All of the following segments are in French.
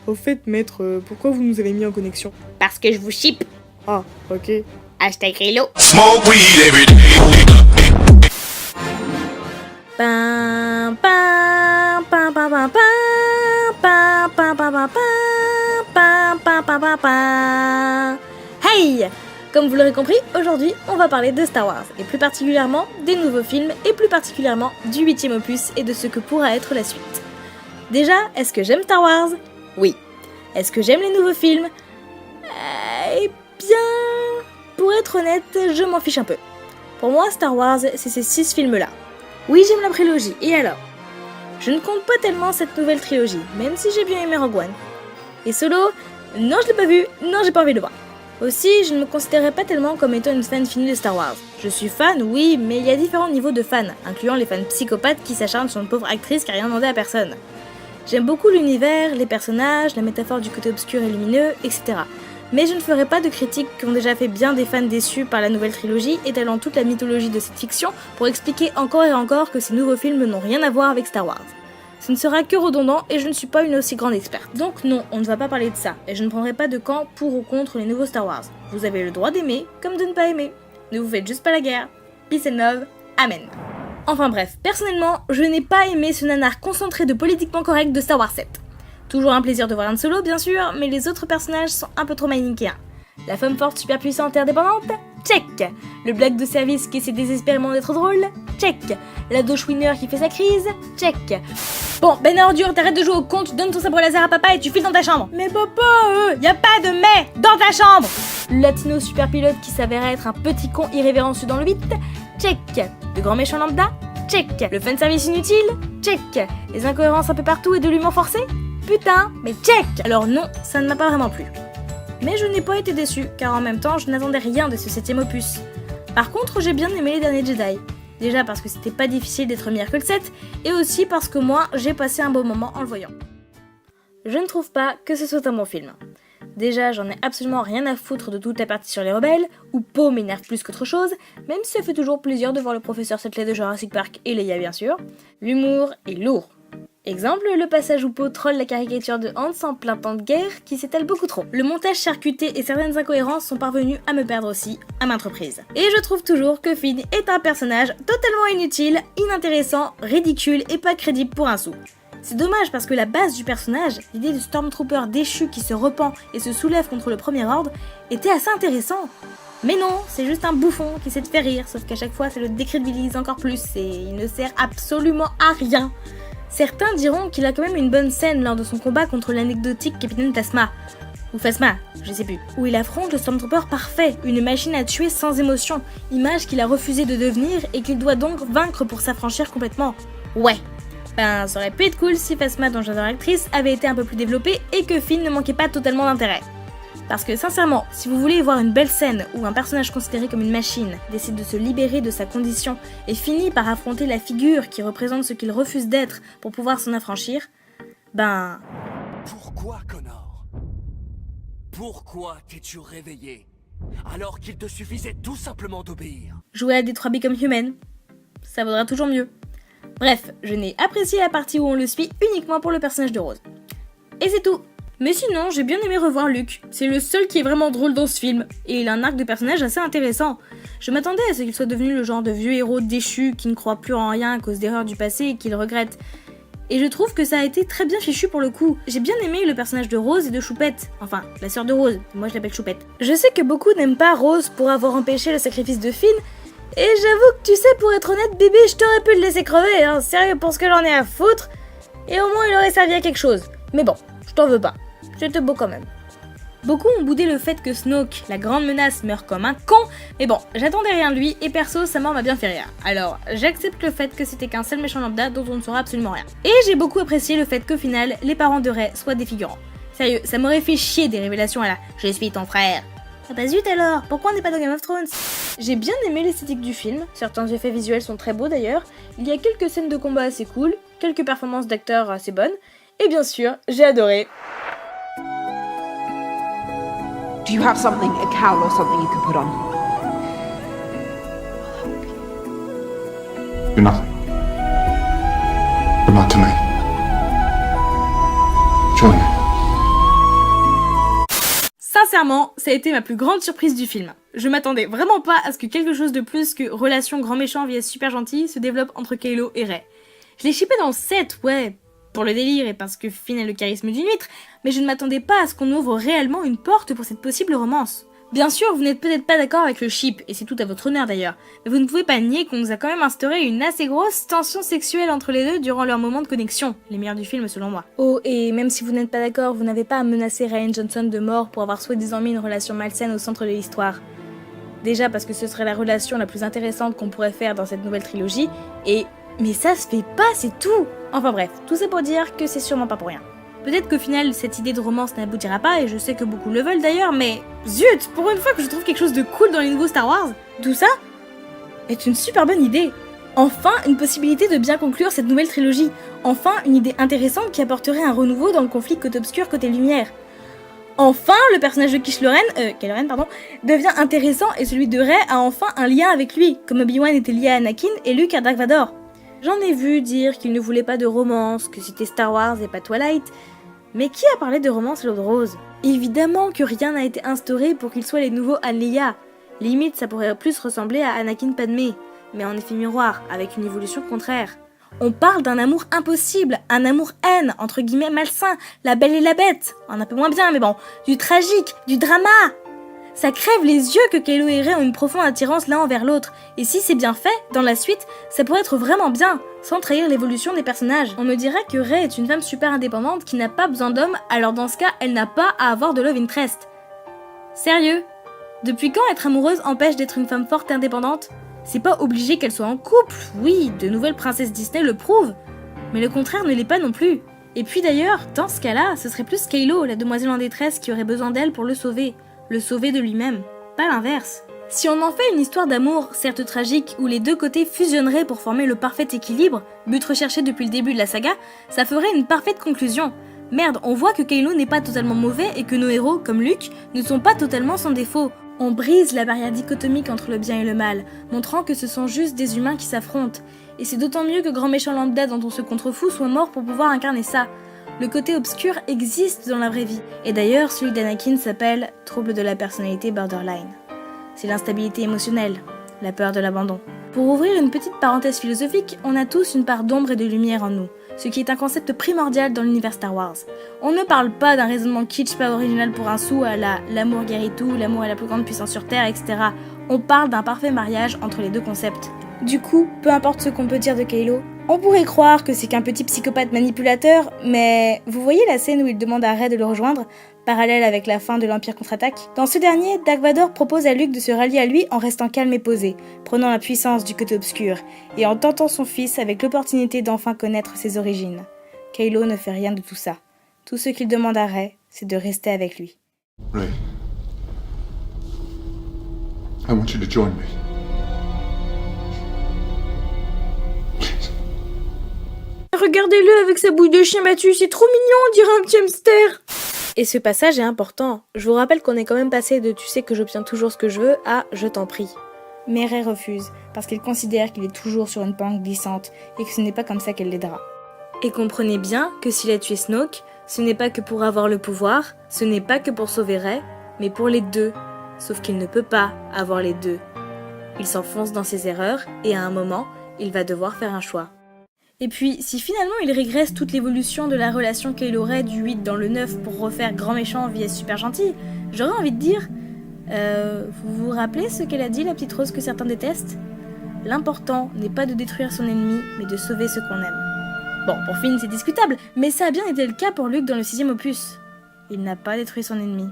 Au fait, maître, pourquoi vous nous avez mis en connexion? Parce que je vous ship. Ah, ok. Hashtag Relo. Smoke weed every day. Pam, pam, pam, pam, pam, pam, pam, pam, pam, pam, pam, pam, pam, pam. Hey! Comme vous l'aurez compris, aujourd'hui, on va parler de Star Wars, et plus particulièrement des nouveaux films, et plus particulièrement du 8e opus et de ce que pourra être la suite. Déjà, est-ce que j'aime Star Wars? Oui. Est-ce que j'aime les nouveaux films? Eh bien, pour être honnête, je m'en fiche un peu. Pour moi, Star Wars, c'est ces 6 films-là. Oui, j'aime la prélogie, et alors? Je ne compte pas tellement cette nouvelle trilogie, même si j'ai bien aimé Rogue One. Et Solo, non je l'ai pas vu, non j'ai pas envie de le voir. Aussi, je ne me considérais pas tellement comme étant une fan finie de Star Wars. Je suis fan, oui, mais il y a différents niveaux de fans, incluant les fans psychopathes qui s'acharnent sur une pauvre actrice qui a rien demandé à personne. J'aime beaucoup l'univers, les personnages, la métaphore du côté obscur et lumineux, etc. Mais je ne ferai pas de critiques qui ont déjà fait bien des fans déçus par la nouvelle trilogie, étalant toute la mythologie de cette fiction pour expliquer encore et encore que ces nouveaux films n'ont rien à voir avec Star Wars. Ce ne sera que redondant et je ne suis pas une aussi grande experte. Donc non, on ne va pas parler de ça, et je ne prendrai pas de camp pour ou contre les nouveaux Star Wars. Vous avez le droit d'aimer, comme de ne pas aimer. Ne vous faites juste pas la guerre. Peace and love. Amen. Enfin bref, personnellement, je n'ai pas aimé ce nanar concentré de politiquement correct de Star Wars 7. Toujours un plaisir de voir Han Solo, bien sûr, mais les autres personnages sont un peu trop manichéens. La femme forte super puissante et indépendante? Check. Le black de service qui essaie désespérément d'être drôle? Check. L'ado chouineur qui fait sa crise? Check. Bon, ben ordure, t'arrêtes de jouer au compte, donne ton sabre laser à papa et tu files dans ta chambre. Mais papa, y a pas de mais dans ta chambre. Le latino super pilote qui s'avérait être un petit con irrévérencieux dans le 8? Check. Le grand méchant lambda? Check. Le fanservice inutile? Check. Les incohérences un peu partout et de l'humour forcé? Putain, mais check. Alors non, ça ne m'a pas vraiment plu. Mais je n'ai pas été déçue, car en même temps, je n'attendais rien de ce 7e opus. Par contre, j'ai bien aimé les derniers Jedi. Déjà parce que c'était pas difficile d'être meilleur que le 7, et aussi parce que moi, j'ai passé un bon moment en le voyant. Je ne trouve pas que ce soit un bon film. Déjà, j'en ai absolument rien à foutre de toute la partie sur les rebelles, où Poe m'énerve plus qu'autre chose, même si ça fait toujours plaisir de voir le professeur Sutley de Jurassic Park et Leia bien sûr. L'humour est lourd. Exemple, le passage où Poe troll la caricature de Hans en plein temps de guerre qui s'étale beaucoup trop. Le montage charcuté et certaines incohérences sont parvenus à me perdre aussi, à maintes reprises. Et je trouve toujours que Finn est un personnage totalement inutile, inintéressant, ridicule et pas crédible pour un sou. C'est dommage parce que la base du personnage, l'idée du Stormtrooper déchu qui se repent et se soulève contre le Premier Ordre, était assez intéressant. Mais non, c'est juste un bouffon qui essaie de faire rire, sauf qu'à chaque fois ça le décrédibilise encore plus et il ne sert absolument à rien. Certains diront qu'il a quand même une bonne scène lors de son combat contre l'anecdotique Capitaine Phasma, ou Phasma, je sais plus, où il affronte le Stormtrooper parfait, une machine à tuer sans émotion, image qu'il a refusé de devenir et qu'il doit donc vaincre pour s'affranchir complètement. Ouais, ben ça aurait pu être cool si Phasma, dont j'adore l'actrice, avait été un peu plus développée et que Finn ne manquait pas totalement d'intérêt. Parce que sincèrement, si vous voulez voir une belle scène où un personnage considéré comme une machine décide de se libérer de sa condition et finit par affronter la figure qui représente ce qu'il refuse d'être pour pouvoir s'en affranchir, ben... Pourquoi, Connor? Pourquoi t'es-tu réveillé alors qu'il te suffisait tout simplement d'obéir? Jouer à Detroit Become Human, ça vaudra toujours mieux. Bref, je n'ai apprécié la partie où on le suit uniquement pour le personnage de Rose. Et c'est tout. Mais sinon, j'ai bien aimé revoir Luke. C'est le seul qui est vraiment drôle dans ce film, et il a un arc de personnage assez intéressant. Je m'attendais à ce qu'il soit devenu le genre de vieux héros déchu qui ne croit plus en rien à cause d'erreurs du passé et qu'il regrette. Et je trouve que ça a été très bien fichu pour le coup. J'ai bien aimé le personnage de Rose et de Choupette. Enfin, la sœur de Rose, moi je l'appelle Choupette. Je sais que beaucoup n'aiment pas Rose pour avoir empêché le sacrifice de Finn, et j'avoue que tu sais, pour être honnête, bébé, je t'aurais pu le laisser crever, hein. Sérieux, pour ce que j'en ai à foutre. Et au moins il aurait servi à quelque chose. Mais bon, je t'en veux pas. C'était beau quand même. Beaucoup ont boudé le fait que Snoke, la grande menace, meurt comme un con, mais bon, j'attendais rien de lui, et perso, sa mort m'a bien fait rire. Alors, j'accepte le fait que c'était qu'un seul méchant lambda dont on ne saura absolument rien. Et j'ai beaucoup apprécié le fait qu'au final, les parents de Rey soient des figurants. Sérieux, ça m'aurait fait chier des révélations à la « Je suis ton frère ». Ah bah zut alors, pourquoi on n'est pas dans Game of Thrones? J'ai bien aimé l'esthétique du film, certains effets visuels sont très beaux d'ailleurs, il y a quelques scènes de combat assez cool, quelques performances d'acteurs assez bonnes, et bien sûr, j'ai adoré. Do you have something, a cowl or something you can put on? You're nothing. But not to me. Join me. Sincèrement, ça a été ma plus grande surprise du film. Je m'attendais vraiment pas à ce que quelque chose de plus que relation grand méchant vs super gentil se développe entre Kylo et Rey. Je l'ai shippé dans le 7, ouais, pour le délire et parce que Finn a le charisme d'une huître, mais je ne m'attendais pas à ce qu'on ouvre réellement une porte pour cette possible romance. Bien sûr, vous n'êtes peut-être pas d'accord avec le ship, et c'est tout à votre honneur d'ailleurs, mais vous ne pouvez pas nier qu'on nous a quand même instauré une assez grosse tension sexuelle entre les deux durant leur moment de connexion, les meilleurs du film selon moi. Oh, et même si vous n'êtes pas d'accord, vous n'avez pas à menacer Rian Johnson de mort pour avoir soi-disant mis une relation malsaine au centre de l'histoire. Déjà parce que ce serait la relation la plus intéressante qu'on pourrait faire dans cette nouvelle trilogie, et... mais ça se fait pas, c'est tout. Enfin bref, tout ça pour dire que c'est sûrement pas pour rien. Peut-être qu'au final, cette idée de romance n'aboutira pas, et je sais que beaucoup le veulent d'ailleurs, mais zut, pour une fois que je trouve quelque chose de cool dans les nouveaux Star Wars, tout ça est une super bonne idée. Enfin, une possibilité de bien conclure cette nouvelle trilogie. Enfin, une idée intéressante qui apporterait un renouveau dans le conflit côté obscur, côté lumière. Enfin, le personnage de Kylo Ren, devient intéressant et celui de Rey a enfin un lien avec lui, comme Obi-Wan était lié à Anakin et Luke à Dark Vador. J'en ai vu dire qu'il ne voulait pas de romance, que c'était Star Wars et pas Twilight, mais qui a parlé de romance à l'eau de rose? Évidemment que rien n'a été instauré pour qu'ils soient les nouveaux Han Leia. Limite, ça pourrait plus ressembler à Anakin Padmé, mais en effet miroir, avec une évolution contraire. On parle d'un amour impossible, un amour-haine, entre guillemets malsain, la belle et la bête, un peu moins bien, mais bon, du tragique, du drama. Ça crève les yeux que Kylo et Rey ont une profonde attirance l'un envers l'autre, et si c'est bien fait, dans la suite, ça pourrait être vraiment bien, sans trahir l'évolution des personnages. On me dirait que Rey est une femme super indépendante qui n'a pas besoin d'homme, alors dans ce cas, elle n'a pas à avoir de love interest. Sérieux? Depuis quand être amoureuse empêche d'être une femme forte et indépendante? C'est pas obligé qu'elle soit en couple, oui, de nouvelles princesses Disney le prouvent, mais le contraire ne l'est pas non plus. Et puis d'ailleurs, dans ce cas-là, ce serait plus Kylo, la demoiselle en détresse, qui aurait besoin d'elle pour le sauver de lui-même, pas l'inverse. Si on en fait une histoire d'amour, certes tragique, où les deux côtés fusionneraient pour former le parfait équilibre, but recherché depuis le début de la saga, ça ferait une parfaite conclusion. Merde, on voit que Kylo n'est pas totalement mauvais et que nos héros, comme Luke, ne sont pas totalement sans défaut. On brise la barrière dichotomique entre le bien et le mal, montrant que ce sont juste des humains qui s'affrontent. Et c'est d'autant mieux que Grand Méchant Lambda dont on se contrefout soit mort pour pouvoir incarner ça. Le côté obscur existe dans la vraie vie. Et d'ailleurs, celui d'Anakin s'appelle trouble de la personnalité borderline. C'est l'instabilité émotionnelle, la peur de l'abandon. Pour ouvrir une petite parenthèse philosophique, on a tous une part d'ombre et de lumière en nous, ce qui est un concept primordial dans l'univers Star Wars. On ne parle pas d'un raisonnement kitsch pas original pour un sou à la l'amour guérit tout, l'amour est la plus grande puissance sur Terre, etc. On parle d'un parfait mariage entre les deux concepts. Du coup, peu importe ce qu'on peut dire de Kylo, on pourrait croire que c'est qu'un petit psychopathe manipulateur, mais vous voyez la scène où il demande à Rey de le rejoindre, parallèle avec la fin de l'Empire contre-attaque? Dans ce dernier, Dark Vador propose à Luke de se rallier à lui en restant calme et posé, prenant la puissance du côté obscur, et en tentant son fils avec l'opportunité d'enfin connaître ses origines. Kylo ne fait rien de tout ça. Tout ce qu'il demande à Rey, c'est de rester avec lui. Rey, I want you to join me. Regardez-le avec sa bouille de chien battu, c'est trop mignon, on dirait un petit hamster. Et ce passage est important. Je vous rappelle qu'on est quand même passé de tu sais que j'obtiens toujours ce que je veux à je t'en prie. Mais Rey refuse, parce qu'il considère qu'il est toujours sur une pente glissante et que ce n'est pas comme ça qu'elle l'aidera. Et comprenez bien que s'il a tué Snoke, ce n'est pas que pour avoir le pouvoir, ce n'est pas que pour sauver Rey, mais pour les deux. Sauf qu'il ne peut pas avoir les deux. Il s'enfonce dans ses erreurs et à un moment, il va devoir faire un choix. Et puis, si finalement il régresse toute l'évolution de la relation Kylo Rey du 8 dans le 9 pour refaire grand méchant vs super gentil, j'aurais envie de dire... vous vous rappelez ce qu'elle a dit, la petite rose que certains détestent? L'important n'est pas de détruire son ennemi, mais de sauver ce qu'on aime. Bon, pour Finn c'est discutable, mais ça a bien été le cas pour Luke dans le 6e opus. Il n'a pas détruit son ennemi,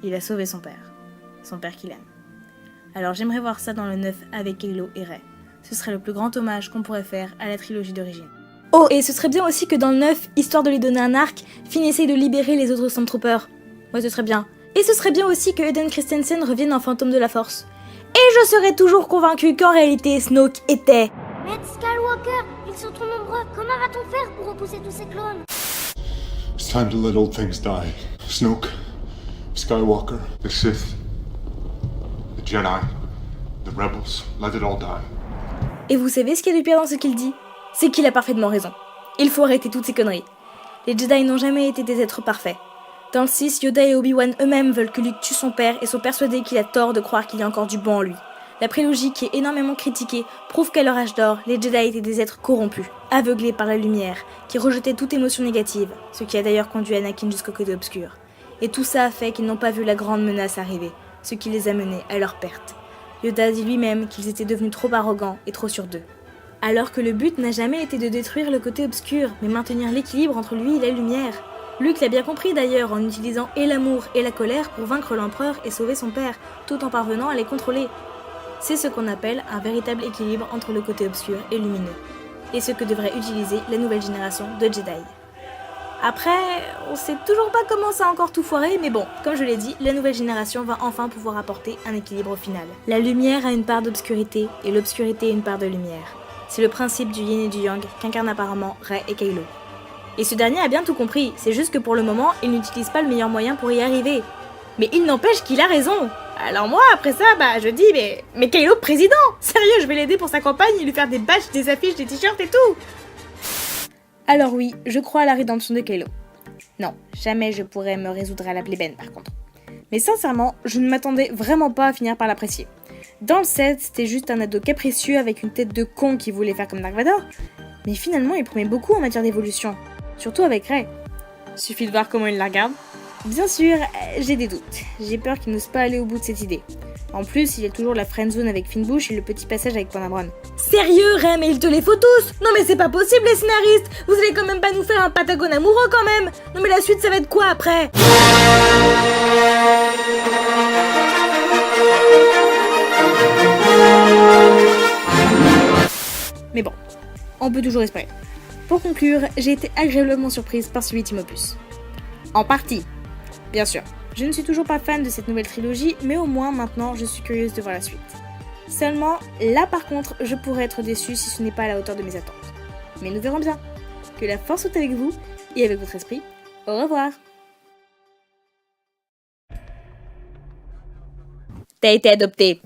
il a sauvé son père qu'il aime. Alors j'aimerais voir ça dans le 9 avec Kylo et Rey. Ce serait le plus grand hommage qu'on pourrait faire à la trilogie d'origine. Oh, et ce serait bien aussi que dans le 9, histoire de lui donner un arc, Finn essaye de libérer les autres Stormtroopers. Ouais, ce serait bien. Et ce serait bien aussi que Hayden Christensen revienne en fantôme de la Force. Et je serais toujours convaincue qu'en réalité, Snoke était... Maître Skywalker, ils sont trop nombreux. Comment va-t-on faire pour repousser tous ces clones? It's time to let old things die. Snoke, Skywalker, the Sith, the Jedi, the Rebels, let it all die. Et vous savez ce qu'il y a de pire dans ce qu'il dit? C'est qu'il a parfaitement raison. Il faut arrêter toutes ces conneries. Les Jedi n'ont jamais été des êtres parfaits. Dans le 6, Yoda et Obi-Wan eux-mêmes veulent que Luke tue son père et sont persuadés qu'il a tort de croire qu'il y a encore du bon en lui. La prélogie, qui est énormément critiquée, prouve qu'à leur âge d'or, les Jedi étaient des êtres corrompus, aveuglés par la lumière, qui rejetaient toute émotion négative, ce qui a d'ailleurs conduit Anakin jusqu'au côté obscur. Et tout ça a fait qu'ils n'ont pas vu la grande menace arriver, ce qui les a menés à leur perte. Yoda dit lui-même qu'ils étaient devenus trop arrogants et trop sûrs d'eux. Alors que le but n'a jamais été de détruire le côté obscur, mais maintenir l'équilibre entre lui et la lumière. Luke l'a bien compris d'ailleurs en utilisant et l'amour et la colère pour vaincre l'empereur et sauver son père, tout en parvenant à les contrôler. C'est ce qu'on appelle un véritable équilibre entre le côté obscur et lumineux, et ce que devrait utiliser la nouvelle génération de Jedi. Après, on sait toujours pas comment ça a encore tout foiré, mais bon, comme je l'ai dit, la nouvelle génération va enfin pouvoir apporter un équilibre au final. La lumière a une part d'obscurité, et l'obscurité a une part de lumière. C'est le principe du yin et du yang qu'incarnent apparemment Rey et Kylo. Et ce dernier a bien tout compris, c'est juste que pour le moment, il n'utilise pas le meilleur moyen pour y arriver. Mais il n'empêche qu'il a raison. Alors moi, après ça, je dis, mais Kylo président. Sérieux, je vais l'aider pour sa campagne et lui faire des badges, des affiches, des t-shirts et tout. Alors oui, je crois à la rédemption de Kylo. Non, jamais je pourrais me résoudre à l'appeler Ben par contre. Mais sincèrement, je ne m'attendais vraiment pas à finir par l'apprécier. Dans le 7, c'était juste un ado capricieux avec une tête de con qui voulait faire comme Dark Vador. Mais finalement, il promet beaucoup en matière d'évolution. Surtout avec Rey. Suffit de voir comment il la regarde. Bien sûr, j'ai des doutes. J'ai peur qu'il n'ose pas aller au bout de cette idée. En plus, il y a toujours la friendzone avec Finbush et le petit passage avec Panabron. Sérieux, Rey, mais il te les faut tous. Non mais c'est pas possible les scénaristes. Vous allez quand même pas nous faire un Patagone amoureux quand même. Non mais la suite ça va être quoi après? Mais bon, on peut toujours espérer. Pour conclure, j'ai été agréablement surprise par ce 8e opus. En partie, bien sûr. Je ne suis toujours pas fan de cette nouvelle trilogie, mais au moins maintenant je suis curieuse de voir la suite. Seulement, là par contre, je pourrais être déçue si ce n'est pas à la hauteur de mes attentes. Mais nous verrons bien. Que la force soit avec vous, et avec votre esprit. Au revoir. T'as été adopté.